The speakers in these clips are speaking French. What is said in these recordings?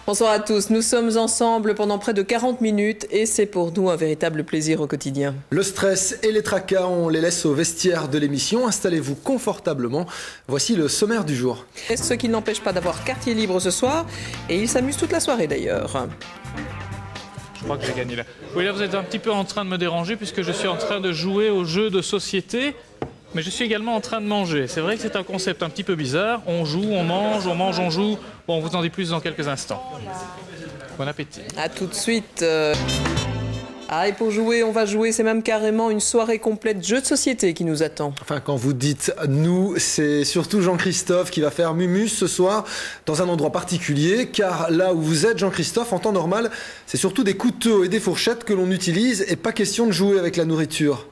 Bonsoir à tous, nous sommes ensemble pendant près de 40 minutes et c'est pour nous un véritable plaisir au quotidien. Le stress et les tracas, on les laisse au vestiaire de l'émission. Installez-vous confortablement. Voici le sommaire du jour. Ce qui n'empêche pas d'avoir quartier libre ce soir et il s'amuse toute la soirée d'ailleurs. Je crois que j'ai gagné là. Oui, là vous êtes un petit peu en train de me déranger puisque je suis en train de jouer au jeu de société. Mais je suis également en train de manger. C'est vrai que c'est un concept un petit peu bizarre. On joue, on mange, on joue. Bon, on vous en dit plus dans quelques instants. Bon appétit. A tout de suite. Ah, et pour jouer, on va jouer. C'est même carrément une soirée complète jeu de société qui nous attend. Enfin, quand vous dites nous, c'est surtout Jean-Christophe qui va faire Mumus ce soir dans un endroit particulier. Car là où vous êtes, Jean-Christophe, en temps normal, c'est surtout des couteaux et des fourchettes que l'on utilise et pas question de jouer avec la nourriture.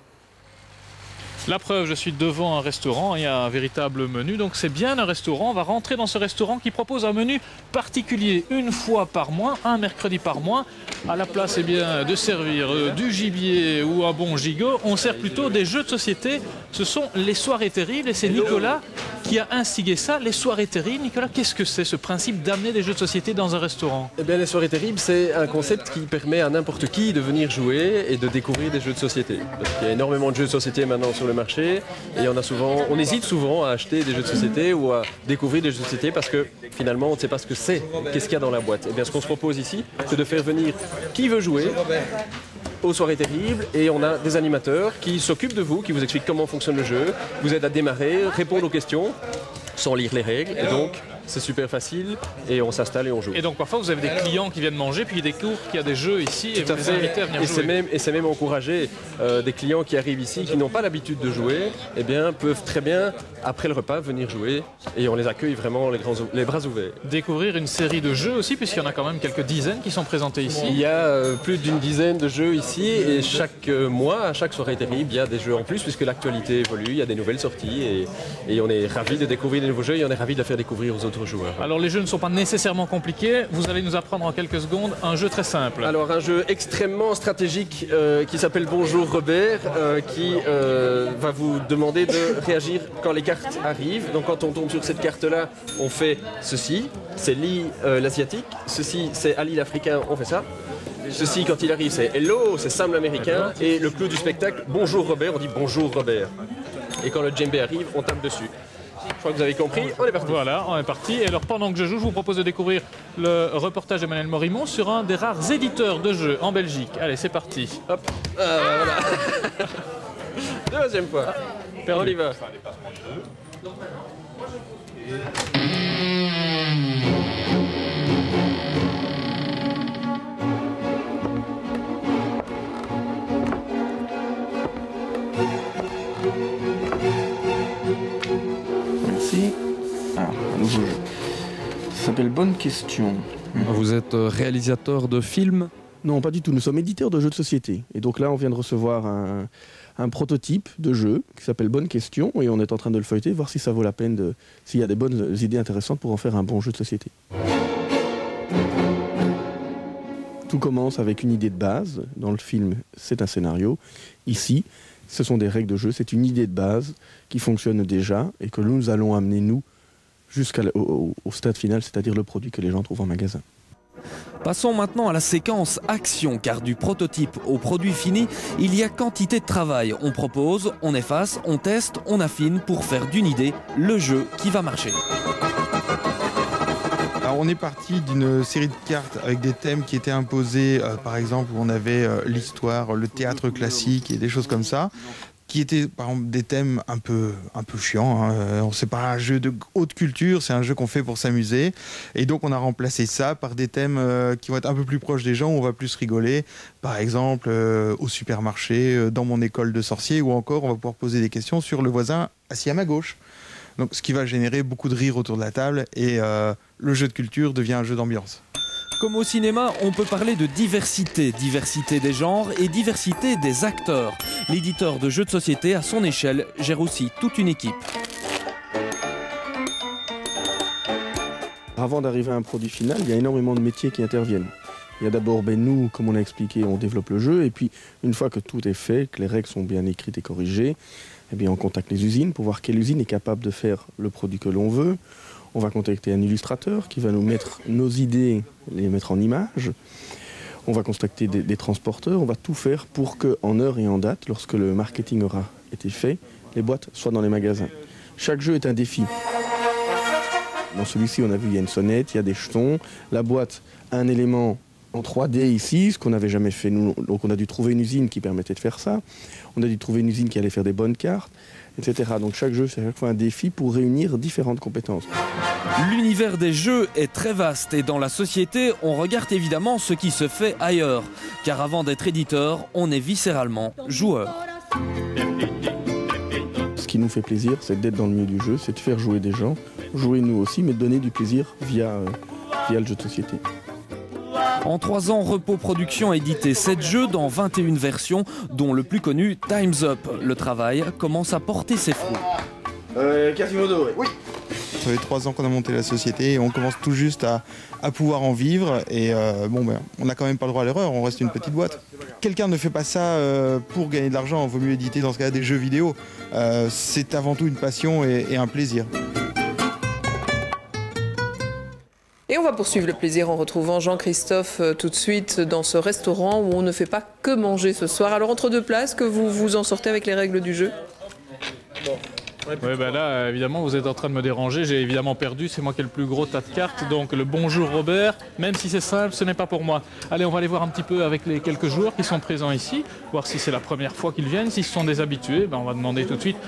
La preuve, je suis devant un restaurant, il y a un véritable menu, donc c'est bien un restaurant. On va rentrer dans ce restaurant qui propose un menu particulier, une fois par mois, un mercredi par mois. À la place de servir du gibier ou un bon gigot, on sert plutôt des jeux de société. Ce sont les soirées terribles et c'est Nicolas qui a instigé ça, les soirées terribles. Nicolas, qu'est-ce que c'est ce principe d'amener des jeux de société dans un restaurant? Eh bien, les soirées terribles, c'est un concept qui permet à n'importe qui de venir jouer et de découvrir des jeux de société. Parce qu'il y a énormément de jeux de société maintenant sur le marché et on hésite souvent à acheter des jeux de société ou à découvrir des jeux de société parce que finalement on ne sait pas ce que c'est, qu'est-ce qu'il y a dans la boîte. Et bien ce qu'on se propose ici, c'est de faire venir qui veut jouer aux soirées terribles et on a des animateurs qui s'occupent de vous, qui vous expliquent comment fonctionne le jeu, vous aident à démarrer, répondre aux questions sans lire les règles et donc c'est super facile et on s'installe et on joue. Et donc parfois vous avez des clients qui viennent manger puis ils découvrent qu'il y a des jeux ici et vous les invitez à venir jouer. Et c'est même encouragé. Des clients qui arrivent ici, qui n'ont pas l'habitude de jouer, eh bien, peuvent très bien, après le repas, venir jouer et on les accueille vraiment les bras ouverts. Découvrir une série de jeux aussi puisqu'il y en a quand même quelques dizaines qui sont présentés ici. Il y a plus d'une dizaine de jeux ici et chaque mois, à chaque soirée terrible, il y a des jeux en plus puisque l'actualité évolue, il y a des nouvelles sorties et on est ravis de découvrir des nouveaux jeux et on est ravis de les faire découvrir aux autres joueurs. Alors les jeux ne sont pas nécessairement compliqués, vous allez nous apprendre en quelques secondes un jeu très simple. Alors un jeu extrêmement stratégique qui s'appelle Bonjour Robert, qui va vous demander de réagir quand les cartes arrivent. Donc quand on tombe sur cette carte-là, on fait ceci, c'est Lee l'asiatique, ceci c'est Ali l'africain, on fait ça. Ceci quand il arrive c'est Hello, c'est Sam l'américain, et le clou du spectacle, Bonjour Robert, on dit Bonjour Robert. Et quand le djembé arrive, on tape dessus. Je crois que vous avez compris, on est parti. Voilà, on est parti. Et alors pendant que je joue, je vous propose de découvrir le reportage d'Emmanuel Morimont sur un des rares éditeurs de jeux en Belgique. Allez, c'est parti. Hop, voilà. Deuxième fois. On y va. Merci. Alors, un nouveau jeu. Ça s'appelle Bonne Question. Vous êtes réalisateur de films? Non, pas du tout. Nous sommes éditeurs de jeux de société. Et donc là, on vient de recevoir un prototype de jeu qui s'appelle Bonne Question. Et on est en train de le feuilleter, voir si ça vaut la peine, s'il y a des bonnes idées intéressantes pour en faire un bon jeu de société. Tout commence avec une idée de base. Dans le film, c'est un scénario. Ici, ce sont des règles de jeu. C'est une idée de base qui fonctionne déjà et que nous allons amener, nous, jusqu'au stade final, c'est-à-dire le produit que les gens trouvent en magasin. Passons maintenant à la séquence action, car du prototype au produit fini, il y a quantité de travail. On propose, on efface, on teste, on affine pour faire d'une idée le jeu qui va marcher. Alors on est parti d'une série de cartes avec des thèmes qui étaient imposés, par exemple où on avait l'histoire, le théâtre classique et des choses comme ça, qui étaient par exemple des thèmes un peu chiants. Hein. C'est pas un jeu de haute culture, c'est un jeu qu'on fait pour s'amuser. Et donc on a remplacé ça par des thèmes qui vont être un peu plus proches des gens, où on va plus rigoler. Par exemple au supermarché, dans mon école de sorcier, ou encore on va pouvoir poser des questions sur le voisin assis à ma gauche. Donc, ce qui va générer beaucoup de rire autour de la table et le jeu de culture devient un jeu d'ambiance. Comme au cinéma, on peut parler de diversité, diversité des genres et diversité des acteurs. L'éditeur de jeux de société, à son échelle, gère aussi toute une équipe. Avant d'arriver à un produit final, il y a énormément de métiers qui interviennent. Il y a d'abord, nous, comme on a expliqué, on développe le jeu, et puis une fois que tout est fait, que les règles sont bien écrites et corrigées, eh bien, on contacte les usines pour voir quelle usine est capable de faire le produit que l'on veut. On va contacter un illustrateur qui va nous mettre nos idées, les mettre en images. On va contacter des transporteurs. On va tout faire pour qu'en heure et en date, lorsque le marketing aura été fait, les boîtes soient dans les magasins. Chaque jeu est un défi. Dans celui-ci, on a vu, il y a une sonnette, il y a des jetons. La boîte a un élément en 3D ici, ce qu'on n'avait jamais fait nous. Donc on a dû trouver une usine qui permettait de faire ça. On a dû trouver une usine qui allait faire des bonnes cartes, etc. Donc chaque jeu, c'est à chaque fois un défi pour réunir différentes compétences. L'univers des jeux est très vaste et dans la société, on regarde évidemment ce qui se fait ailleurs. Car avant d'être éditeur, on est viscéralement joueur. Ce qui nous fait plaisir, c'est d'être dans le milieu du jeu, c'est de faire jouer des gens, jouer nous aussi, mais de donner du plaisir via le jeu de société. En 3 ans, Repos Productions a édité 7 jeux dans 21 versions, dont le plus connu, Time's Up. Le travail commence à porter ses fruits. Quasimodo, oui. Ça fait 3 ans qu'on a monté la société et on commence tout juste à pouvoir en vivre. Et on n'a quand même pas le droit à l'erreur, on reste une petite boîte. Quelqu'un ne fait pas ça pour gagner de l'argent, il vaut mieux éditer dans ce cas des jeux vidéo. C'est avant tout une passion et un plaisir. Et on va poursuivre le plaisir en retrouvant Jean-Christophe tout de suite dans ce restaurant où on ne fait pas que manger ce soir. Alors entre deux places, que vous vous en sortez avec les règles du jeu? Oui, ben là, évidemment, vous êtes en train de me déranger. J'ai évidemment perdu. C'est moi qui ai le plus gros tas de cartes. Donc, le bonjour Robert, même si c'est simple, ce n'est pas pour moi. Allez, on va aller voir un petit peu avec les quelques joueurs qui sont présents ici, voir si c'est la première fois qu'ils viennent. Si ce sont des habitués, ben, on va demander tout de suite.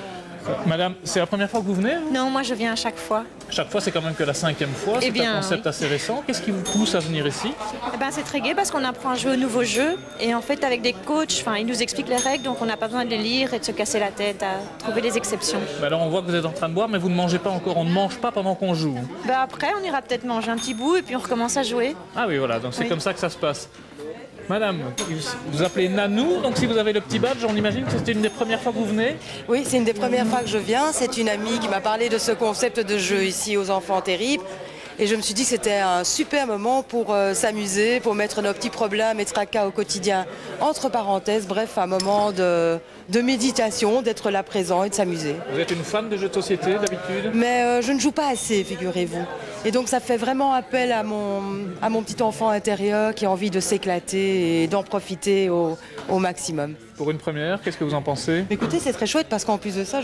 Madame, c'est la première fois que vous venez? Non, moi je viens à chaque fois. Chaque fois, c'est quand même que la 5e fois. C'est un concept assez récent. Qu'est-ce qui vous pousse à venir ici? Eh ben, c'est très gai parce qu'on apprend à jouer aux nouveaux jeux. Et en fait, avec des coachs, ils nous expliquent les règles, donc on n'a pas besoin de les lire et de se casser la tête à trouver des exceptions. Ben alors, on voit que vous êtes en train de boire, mais vous ne mangez pas encore. On ne mange pas pendant qu'on joue. Ben, après, on ira peut-être manger un petit bout et puis on recommence à jouer. Ah oui, voilà. Donc c'est comme ça que ça se passe. Madame, vous appelez Nanou, donc si vous avez le petit badge, on imagine que c'était une des premières fois que vous venez? Oui, c'est une des premières fois que je viens. C'est une amie qui m'a parlé de ce concept de jeu ici aux enfants terribles. Et je me suis dit que c'était un super moment pour s'amuser, pour mettre nos petits problèmes et tracas au quotidien entre parenthèses. Bref, un moment de méditation, d'être là présent et de s'amuser. Vous êtes une fan de jeux de société d'habitude? Mais je ne joue pas assez, figurez-vous. Et donc ça fait vraiment appel à mon petit enfant intérieur qui a envie de s'éclater et d'en profiter au maximum. Pour une première, qu'est-ce que vous en pensez? Écoutez, c'est très chouette parce qu'en plus de ça,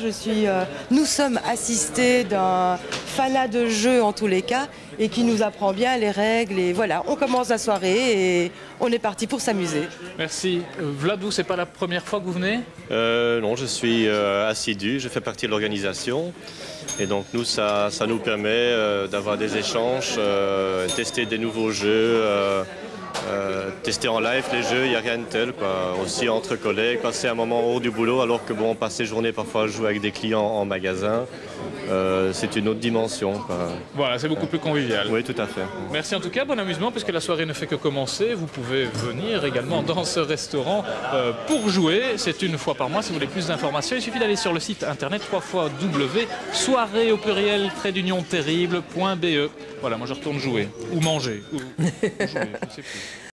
nous sommes assistés d'un fanat de jeu en tous les cas et qui nous apprend bien les règles. Et voilà, on commence la soirée et on est parti pour s'amuser. Merci. Vladou, c'est pas la première fois que vous venez? Non, je suis assidu, je fais partie de l'organisation. Et donc nous, ça nous permet d'avoir des échanges, tester des nouveaux jeux, tester en live les jeux, il n'y a rien de tel, quoi. Aussi entre collègues, passer un moment hors du boulot, alors que bon, passer journée parfois à jouer avec des clients en magasin, c'est une autre dimension, quoi. Voilà, c'est beaucoup plus convivial. Oui, tout à fait. Merci en tout cas, bon amusement, puisque la soirée ne fait que commencer. Vous pouvez venir également dans ce restaurant pour jouer. C'est une fois par mois. Si vous voulez plus d'informations, il suffit d'aller sur le site internet www.soirée au pluriel terrible.be. Voilà, moi je retourne jouer ou manger ou jouer, je ne sais plus.